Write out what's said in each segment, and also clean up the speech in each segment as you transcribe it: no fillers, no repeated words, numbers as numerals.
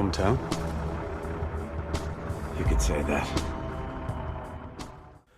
hometown? You could say that.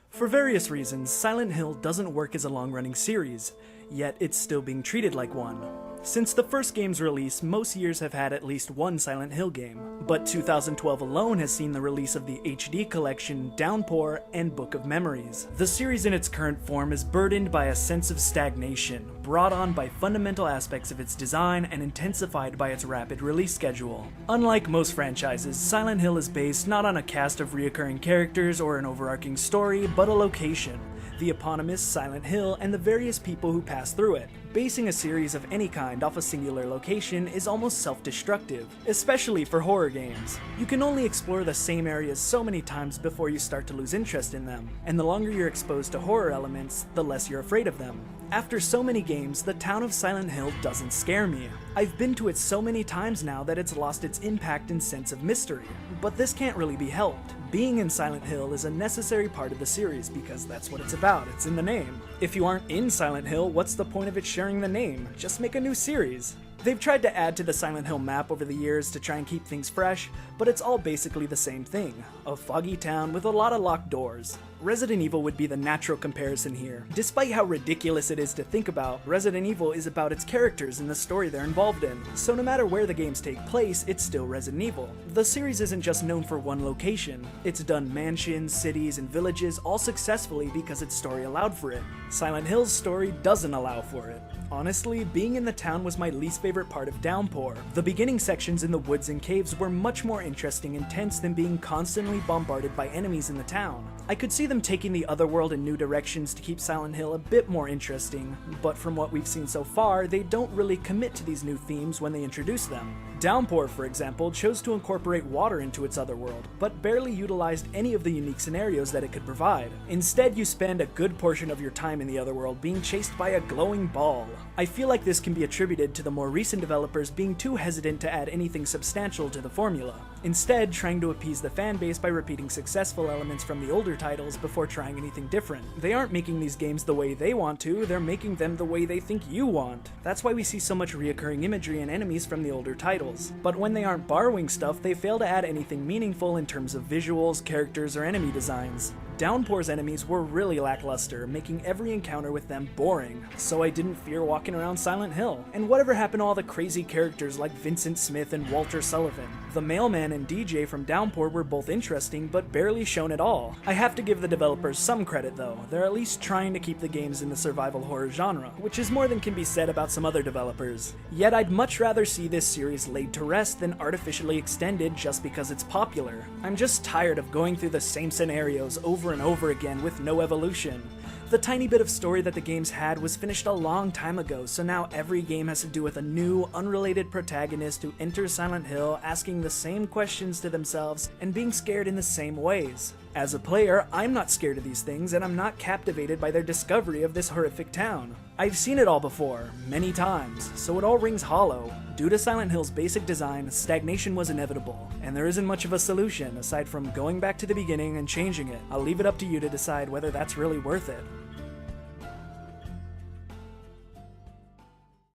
For various reasons, Silent Hill doesn't work as a long-running series, yet it's still being treated like one. Since the first game's release, most years have had at least one Silent Hill game, but 2012 alone has seen the release of the HD collection, Downpour, and Book of Memories. The series in its current form is burdened by a sense of stagnation, brought on by fundamental aspects of its design and intensified by its rapid release schedule. Unlike most franchises, Silent Hill is based not on a cast of reoccurring characters or an overarching story, but a location, the eponymous Silent Hill, and the various people who pass through it. Basing a series of any kind off a singular location is almost self-destructive, especially for horror games. You can only explore the same areas so many times before you start to lose interest in them, and the longer you're exposed to horror elements, the less you're afraid of them. After so many games, the town of Silent Hill doesn't scare me. I've been to it so many times now that it's lost its impact and sense of mystery, but this can't really be helped. Being in Silent Hill is a necessary part of the series because that's what it's about, it's in the name. If you aren't in Silent Hill, what's the point of it sharing the name? Just make a new series. They've tried to add to the Silent Hill map over the years to try and keep things fresh, but it's all basically the same thing. A foggy town with a lot of locked doors. Resident Evil would be the natural comparison here. Despite how ridiculous it is to think about, Resident Evil is about its characters and the story they're involved in, so no matter where the games take place, it's still Resident Evil. The series isn't just known for one location. It's done mansions, cities, and villages all successfully because its story allowed for it. Silent Hill's story doesn't allow for it. Honestly, being in the town was my least favorite part of Downpour. The beginning sections in the woods and caves were much more interesting and tense than being constantly bombarded by enemies in the town. I could see them taking the otherworld in new directions to keep Silent Hill a bit more interesting, but from what we've seen so far, they don't really commit to these new themes when they introduce them. Downpour, for example, chose to incorporate water into its otherworld, but barely utilized any of the unique scenarios that it could provide. Instead, you spend a good portion of your time in the otherworld being chased by a glowing ball. I feel like this can be attributed to the more recent developers being too hesitant to add anything substantial to the formula, instead trying to appease the fanbase by repeating successful elements from the older titles before trying anything different. They aren't making these games the way they want to, they're making them the way they think you want. That's why we see so much reoccurring imagery and enemies from the older titles. But when they aren't borrowing stuff, they fail to add anything meaningful in terms of visuals, characters, or enemy designs. Downpour's enemies were really lackluster, making every encounter with them boring, so I didn't fear walking around Silent Hill. And whatever happened to all the crazy characters like Vincent Smith and Walter Sullivan? The mailman and DJ from Downpour were both interesting, but barely shown at all. I have to give the developers some credit though, they're at least trying to keep the games in the survival horror genre, which is more than can be said about some other developers. Yet I'd much rather see this series laid to rest than artificially extended just because it's popular. I'm just tired of going through the same scenarios over and over again with no evolution. The tiny bit of story that the games had was finished a long time ago, so now every game has to do with a new, unrelated protagonist who enters Silent Hill asking the same questions to themselves and being scared in the same ways. As a player, I'm not scared of these things, and I'm not captivated by their discovery of this horrific town. I've seen it all before, many times, so it all rings hollow. Due to Silent Hill's basic design, stagnation was inevitable, and there isn't much of a solution aside from going back to the beginning and changing it. I'll leave it up to you to decide whether that's really worth it.